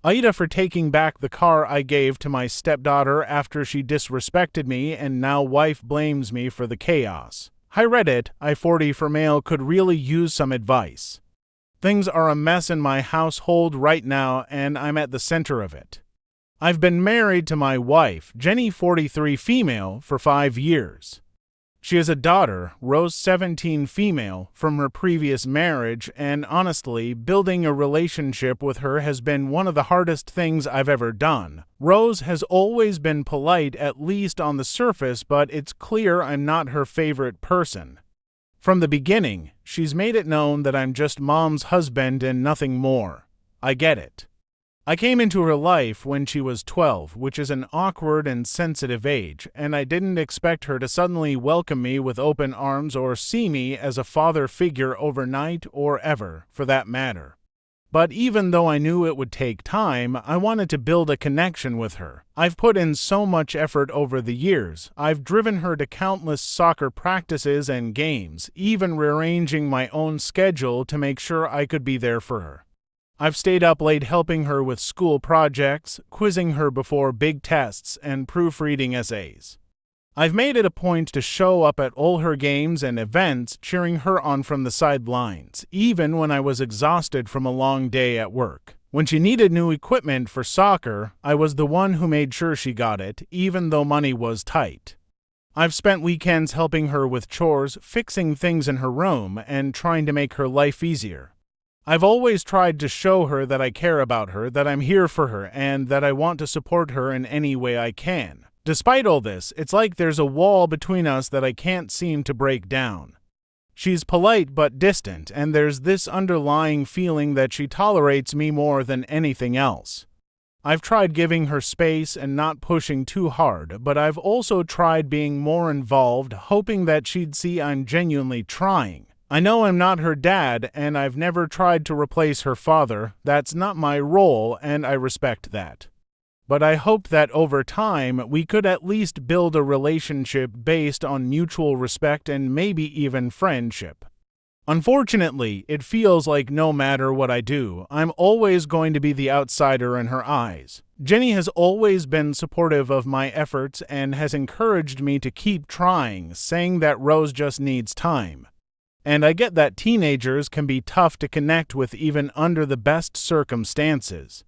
AITA for taking back the car I gave to my stepdaughter after she disrespected me and now wife blames me for the chaos. Hi Reddit, I-40 for male could really use some advice. Things are a mess in my household right now and I'm at the center of it. I've been married to my wife, Jenny 43 female, for 5 years. She has a daughter, Rose 17 female, from her previous marriage, and honestly, building a relationship with her has been one of the hardest things I've ever done. Rose has always been polite, at least on the surface, but it's clear I'm not her favorite person. From the beginning, she's made it known that I'm just mom's husband and nothing more. I get it. I came into her life when she was 12, which is an awkward and sensitive age, and I didn't expect her to suddenly welcome me with open arms or see me as a father figure overnight or ever, for that matter. But even though I knew it would take time, I wanted to build a connection with her. I've put in so much effort over the years. I've driven her to countless soccer practices and games, even rearranging my own schedule to make sure I could be there for her. I've stayed up late helping her with school projects, quizzing her before big tests, and proofreading essays. I've made it a point to show up at all her games and events, cheering her on from the sidelines, even when I was exhausted from a long day at work. When she needed new equipment for soccer, I was the one who made sure she got it, even though money was tight. I've spent weekends helping her with chores, fixing things in her room, and trying to make her life easier. I've always tried to show her that I care about her, that I'm here for her, and that I want to support her in any way I can. Despite all this, it's like there's a wall between us that I can't seem to break down. She's polite but distant, and there's this underlying feeling that she tolerates me more than anything else. I've tried giving her space and not pushing too hard, but I've also tried being more involved, hoping that she'd see I'm genuinely trying. I know I'm not her dad, and I've never tried to replace her father. That's not my role, and I respect that. But I hope that over time, we could at least build a relationship based on mutual respect and maybe even friendship. Unfortunately, it feels like no matter what I do, I'm always going to be the outsider in her eyes. Jenny has always been supportive of my efforts and has encouraged me to keep trying, saying that Rose just needs time. And I get that teenagers can be tough to connect with even under the best circumstances.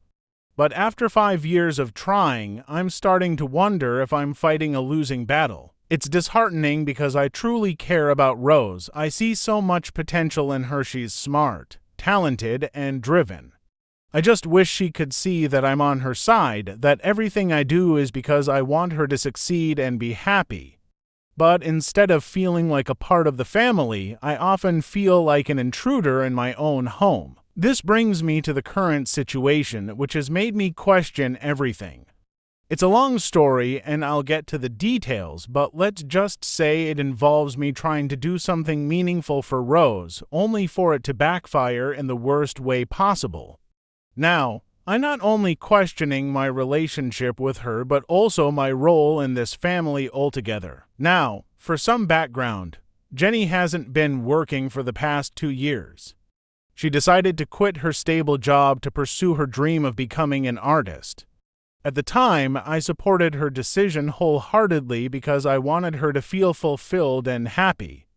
But after 5 years of trying, I'm starting to wonder if I'm fighting a losing battle. It's disheartening because I truly care about Rose. I see so much potential in her. She's smart, talented, and driven. I just wish she could see that I'm on her side, that everything I do is because I want her to succeed and be happy. But instead of feeling like a part of the family, I often feel like an intruder in my own home. This brings me to the current situation, which has made me question everything. It's a long story, and I'll get to the details, but let's just say it involves me trying to do something meaningful for Rose, only for it to backfire in the worst way possible. Now, I'm not only questioning my relationship with her, but also my role in this family altogether. Now, for some background, Jenny hasn't been working for the past 2 years. She decided to quit her stable job to pursue her dream of becoming an artist. At the time, I supported her decision wholeheartedly because I wanted her to feel fulfilled and happy.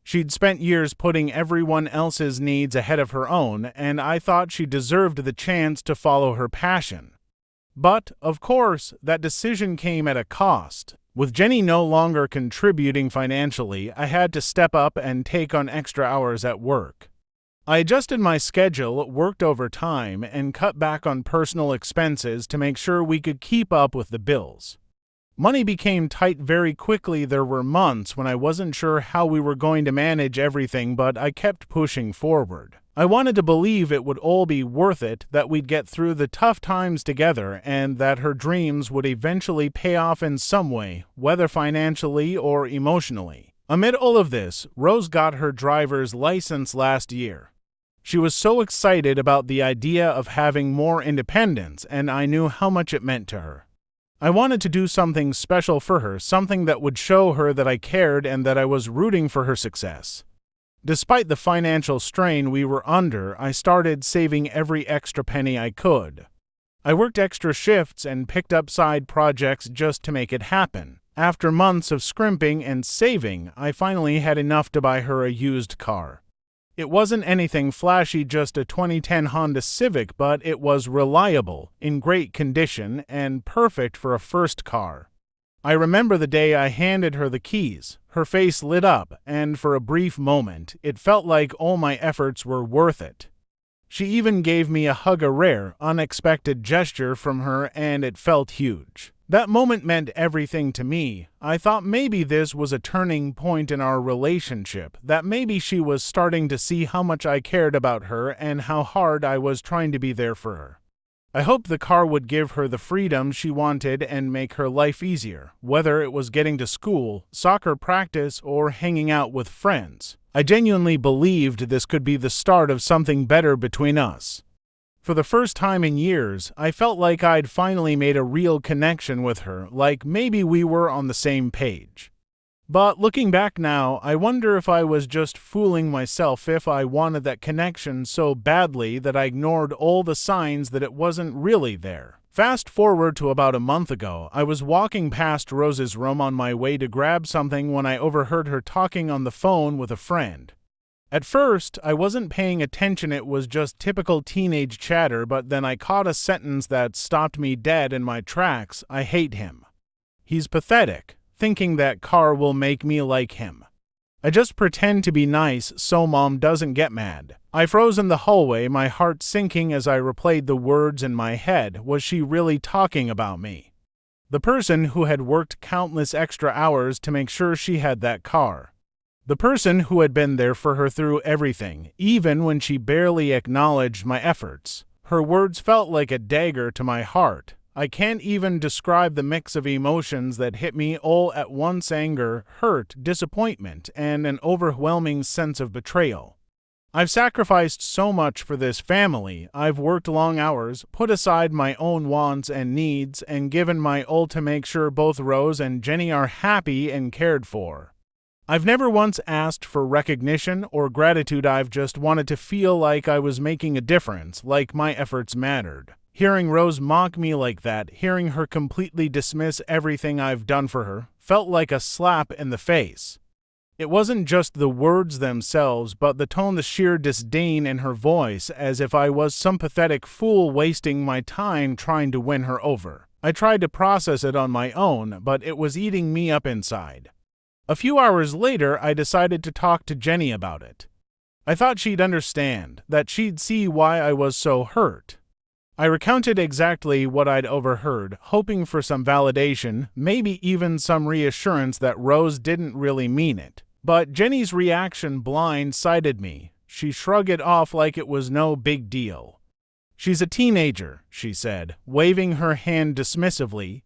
She'd spent years putting everyone else's needs ahead of her own, and I thought she deserved the chance to follow her passion. But, of course, that decision came at a cost. With Jenny no longer contributing financially, I had to step up and take on extra hours at work. I adjusted my schedule, worked overtime, and cut back on personal expenses to make sure we could keep up with the bills. Money became tight very quickly. There were months when I wasn't sure how we were going to manage everything, but I kept pushing forward. I wanted to believe it would all be worth it, that we'd get through the tough times together, and that her dreams would eventually pay off in some way, whether financially or emotionally. Amid all of this, Rose got her driver's license last year. She was so excited about the idea of having more independence, and I knew how much it meant to her. I wanted to do something special for her, something that would show her that I cared and that I was rooting for her success. Despite the financial strain we were under, I started saving every extra penny I could. I worked extra shifts and picked up side projects just to make it happen. After months of scrimping and saving, I finally had enough to buy her a used car. It wasn't anything flashy, just a 2010 Honda Civic, but it was reliable, in great condition, and perfect for a first car. I remember the day I handed her the keys. Her face lit up, and for a brief moment, it felt like all my efforts were worth it. She even gave me a hug, a rare, unexpected gesture from her, and it felt huge. That moment meant everything to me. I thought maybe this was a turning point in our relationship, that maybe she was starting to see how much I cared about her and how hard I was trying to be there for her. I hoped the car would give her the freedom she wanted and make her life easier, whether it was getting to school, soccer practice, or hanging out with friends. I genuinely believed this could be the start of something better between us. For the first time in years, I felt like I'd finally made a real connection with her, like maybe we were on the same page. But looking back now, I wonder if I was just fooling myself, if I wanted that connection so badly that I ignored all the signs that it wasn't really there. Fast forward to about a month ago, I was walking past Rose's room on my way to grab something when I overheard her talking on the phone with a friend. At first, I wasn't paying attention, it was just typical teenage chatter, but then I caught a sentence that stopped me dead in my tracks. I hate him. He's pathetic, thinking that car will make me like him. I just pretend to be nice so mom doesn't get mad. I froze in the hallway, my heart sinking as I replayed the words in my head. Was she really talking about me? The person who had worked countless extra hours to make sure she had that car. The person who had been there for her through everything, even when she barely acknowledged my efforts. Her words felt like a dagger to my heart. I can't even describe the mix of emotions that hit me all at once: anger, hurt, disappointment, and an overwhelming sense of betrayal. I've sacrificed so much for this family. I've worked long hours, put aside my own wants and needs, and given my all to make sure both Rose and Jenny are happy and cared for. I've never once asked for recognition or gratitude. I've just wanted to feel like I was making a difference, like my efforts mattered. Hearing Rose mock me like that, hearing her completely dismiss everything I've done for her, felt like a slap in the face. It wasn't just the words themselves, but the tone, the sheer disdain in her voice, as if I was some pathetic fool wasting my time trying to win her over. I tried to process it on my own, but it was eating me up inside. A few hours later, I decided to talk to Jenny about it. I thought she'd understand, that she'd see why I was so hurt. I recounted exactly what I'd overheard, hoping for some validation, maybe even some reassurance that Rose didn't really mean it. But Jenny's reaction blindsided me. She shrugged it off like it was no big deal. "She's a teenager," she said, waving her hand dismissively.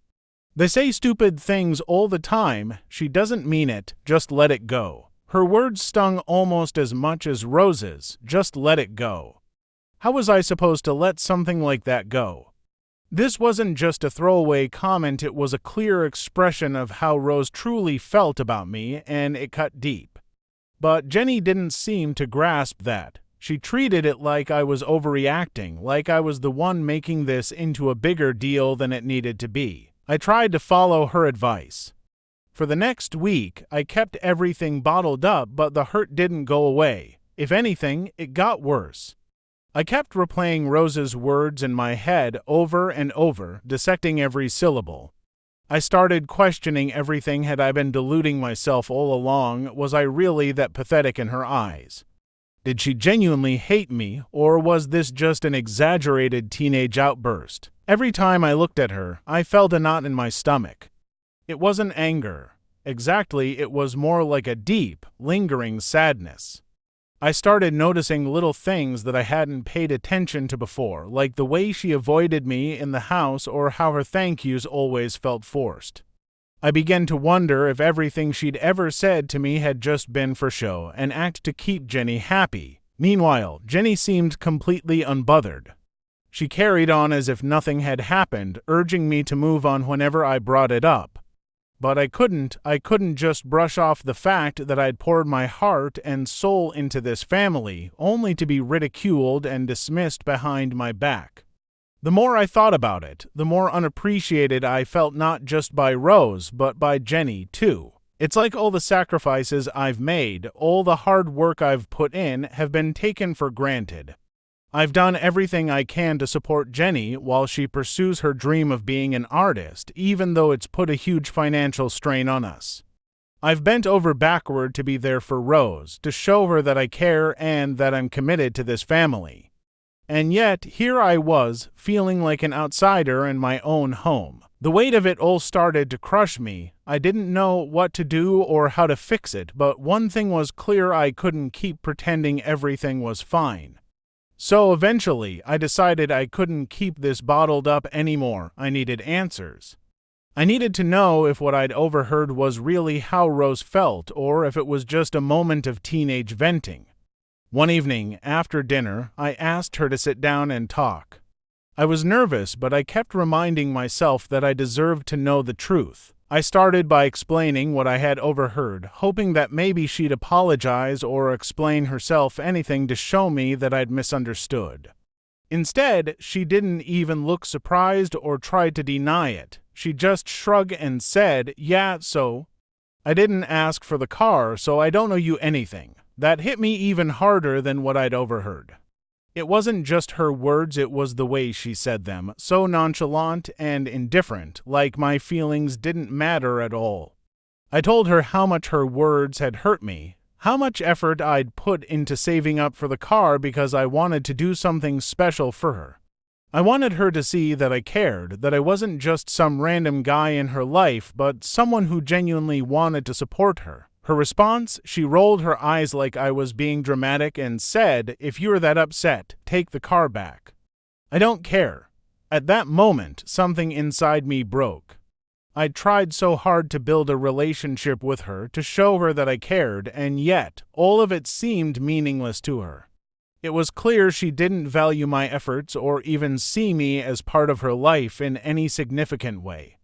"They say stupid things all the time. She doesn't mean it. Just let it go." Her words stung almost as much as Rose's. Just let it go. How was I supposed to let something like that go? This wasn't just a throwaway comment, it was a clear expression of how Rose truly felt about me, and it cut deep. But Jenny didn't seem to grasp that. She treated it like I was overreacting, like I was the one making this into a bigger deal than it needed to be. I tried to follow her advice. For the next week, I kept everything bottled up, but the hurt didn't go away. If anything, it got worse. I kept replaying Rose's words in my head over and over, dissecting every syllable. I started questioning everything. Had I been deluding myself all along? Was I really that pathetic in her eyes? Did she genuinely hate me, or was this just an exaggerated teenage outburst? Every time I looked at her, I felt a knot in my stomach. It wasn't anger. Exactly, it was more like a deep, lingering sadness. I started noticing little things that I hadn't paid attention to before, like the way she avoided me in the house or how her thank yous always felt forced. I began to wonder if everything she'd ever said to me had just been for show, an act to keep Jenny happy. Meanwhile, Jenny seemed completely unbothered. She carried on as if nothing had happened, urging me to move on whenever I brought it up. But I couldn't just brush off the fact that I'd poured my heart and soul into this family, only to be ridiculed and dismissed behind my back. The more I thought about it, the more unappreciated I felt, not just by Rose, but by Jenny, too. It's like all the sacrifices I've made, all the hard work I've put in, have been taken for granted. I've done everything I can to support Jenny while she pursues her dream of being an artist, even though it's put a huge financial strain on us. I've bent over backward to be there for Rose, to show her that I care and that I'm committed to this family. And yet, here I was, feeling like an outsider in my own home. The weight of it all started to crush me. I didn't know what to do or how to fix it, but one thing was clear: I couldn't keep pretending everything was fine. So eventually, I decided I couldn't keep this bottled up anymore. I needed answers. I needed to know if what I'd overheard was really how Rose felt, or if it was just a moment of teenage venting. One evening, after dinner, I asked her to sit down and talk. I was nervous, but I kept reminding myself that I deserved to know the truth. I started by explaining what I had overheard, hoping that maybe she'd apologize or explain herself, anything to show me that I'd misunderstood. Instead, she didn't even look surprised or try to deny it. She just shrugged and said, "Yeah, so I didn't ask for the car, so I don't owe you anything." That hit me even harder than what I'd overheard. It wasn't just her words, it was the way she said them, so nonchalant and indifferent, like my feelings didn't matter at all. I told her how much her words had hurt me, how much effort I'd put into saving up for the car because I wanted to do something special for her. I wanted her to see that I cared, that I wasn't just some random guy in her life, but someone who genuinely wanted to support her. Her response? She rolled her eyes like I was being dramatic and said, "If you're that upset, take the car back." I don't care. At that moment, something inside me broke. I'd tried so hard to build a relationship with her, to show her that I cared, and yet, all of it seemed meaningless to her. It was clear she didn't value my efforts or even see me as part of her life in any significant way.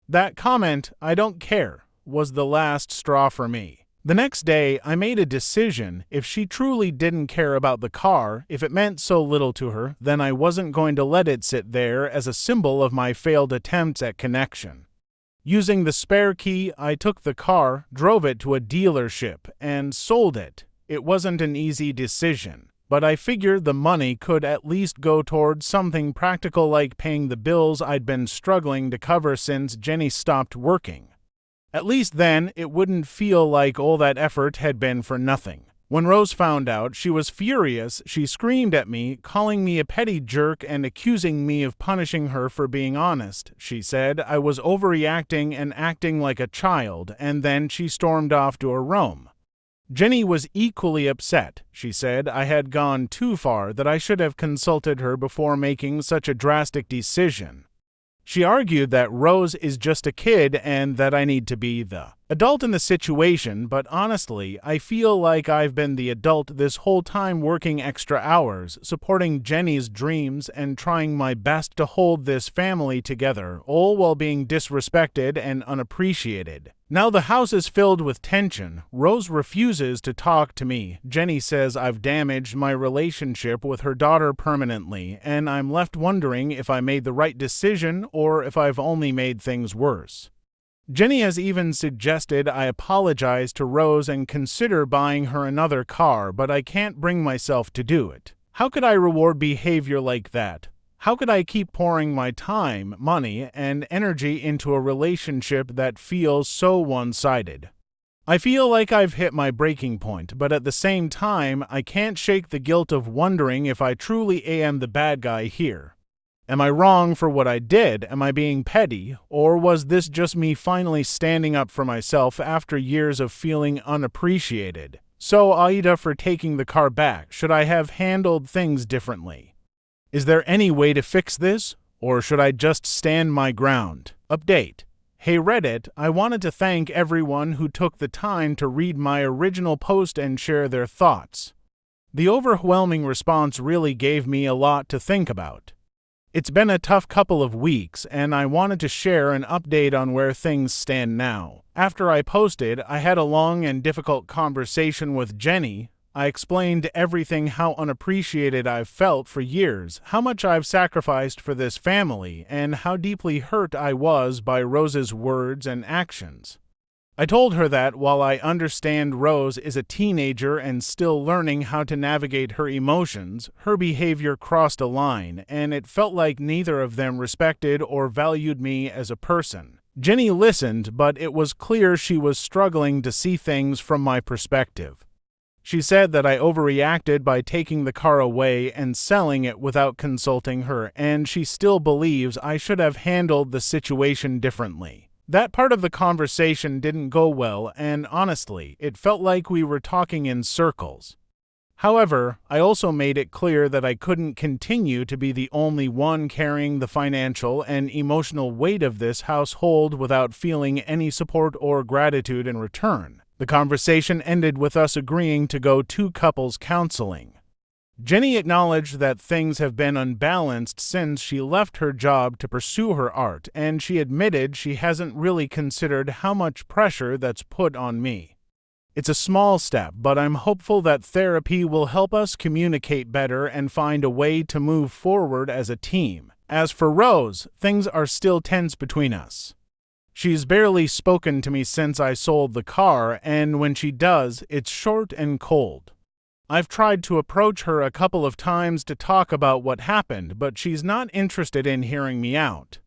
That comment, "I don't care," was the last straw for me. The next day, I made a decision. If she truly didn't care about the car, if it meant so little to her, then I wasn't going to let it sit there as a symbol of my failed attempts at connection. Using the spare key, I took the car, drove it to a dealership, and sold it. It wasn't an easy decision, but I figured the money could at least go towards something practical, like paying the bills I'd been struggling to cover since Jenny stopped working. At least then, it wouldn't feel like all that effort had been for nothing. When Rose found out, she was furious. She screamed at me, calling me a petty jerk and accusing me of punishing her for being honest. She said I was overreacting and acting like a child, and then she stormed off to her room. Jenny was equally upset. She said I had gone too far, that I should have consulted her before making such a drastic decision. She argued that Rose is just a kid and that I need to be the adult in the situation, but honestly, I feel like I've been the adult this whole time, working extra hours, supporting Jenny's dreams, and trying my best to hold this family together, all while being disrespected and unappreciated. Now the house is filled with tension. Rose refuses to talk to me. Jenny says I've damaged my relationship with her daughter permanently, and I'm left wondering if I made the right decision or if I've only made things worse. Jenny has even suggested I apologize to Rose and consider buying her another car, but I can't bring myself to do it. How could I reward behavior like that? How could I keep pouring my time, money, and energy into a relationship that feels so one-sided? I feel like I've hit my breaking point, but at the same time, I can't shake the guilt of wondering if I truly am the bad guy here. Am I wrong for what I did? Am I being petty? Or was this just me finally standing up for myself after years of feeling unappreciated? So, AITA for taking the car back. Should I have handled things differently? Is there any way to fix this? Or should I just stand my ground? Update. Hey Reddit, I wanted to thank everyone who took the time to read my original post and share their thoughts. The overwhelming response really gave me a lot to think about. It's been a tough couple of weeks, and I wanted to share an update on where things stand now. After I posted, I had a long and difficult conversation with Jenny. I explained everything, how unappreciated I've felt for years, how much I've sacrificed for this family, and how deeply hurt I was by Rose's words and actions. I told her that while I understand Rose is a teenager and still learning how to navigate her emotions, her behavior crossed a line, and it felt like neither of them respected or valued me as a person. Jenny listened, but it was clear she was struggling to see things from my perspective. She said that I overreacted by taking the car away and selling it without consulting her, and she still believes I should have handled the situation differently. That part of the conversation didn't go well, and honestly, it felt like we were talking in circles. However, I also made it clear that I couldn't continue to be the only one carrying the financial and emotional weight of this household without feeling any support or gratitude in return. The conversation ended with us agreeing to go to couples counseling. Jenny acknowledged that things have been unbalanced since she left her job to pursue her art, and she admitted she hasn't really considered how much pressure that's put on me. It's a small step, but I'm hopeful that therapy will help us communicate better and find a way to move forward as a team. As for Rose, things are still tense between us. She's barely spoken to me since I sold the car, and when she does, it's short and cold. I've tried to approach her a couple of times to talk about what happened, but she's not interested in hearing me out.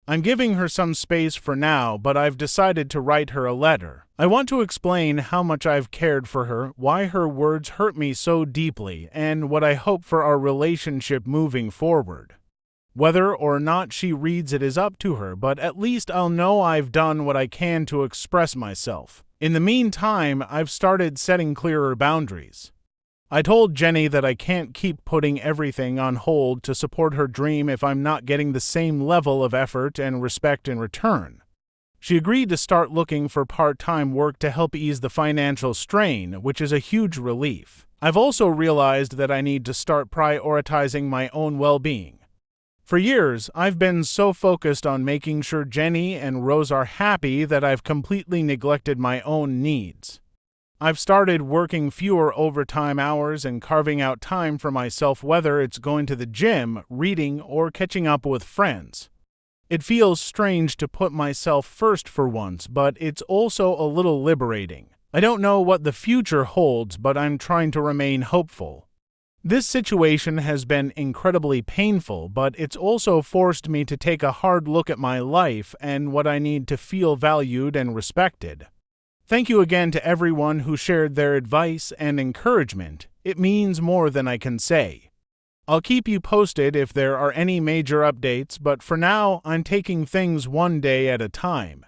I'm giving her some space for now, but I've decided to write her a letter. I want to explain how much I've cared for her, why her words hurt me so deeply, and what I hope for our relationship moving forward. Whether or not she reads it is up to her, but at least I'll know I've done what I can to express myself. In the meantime, I've started setting clearer boundaries. I told Jenny that I can't keep putting everything on hold to support her dream if I'm not getting the same level of effort and respect in return. She agreed to start looking for part-time work to help ease the financial strain, which is a huge relief. I've also realized that I need to start prioritizing my own well-being. For years, I've been so focused on making sure Jenny and Rose are happy that I've completely neglected my own needs. I've started working fewer overtime hours and carving out time for myself, whether it's going to the gym, reading, or catching up with friends. It feels strange to put myself first for once, but it's also a little liberating. I don't know what the future holds, but I'm trying to remain hopeful. This situation has been incredibly painful, but it's also forced me to take a hard look at my life and what I need to feel valued and respected. Thank you again to everyone who shared their advice and encouragement. It means more than I can say. I'll keep you posted if there are any major updates, but for now, I'm taking things one day at a time.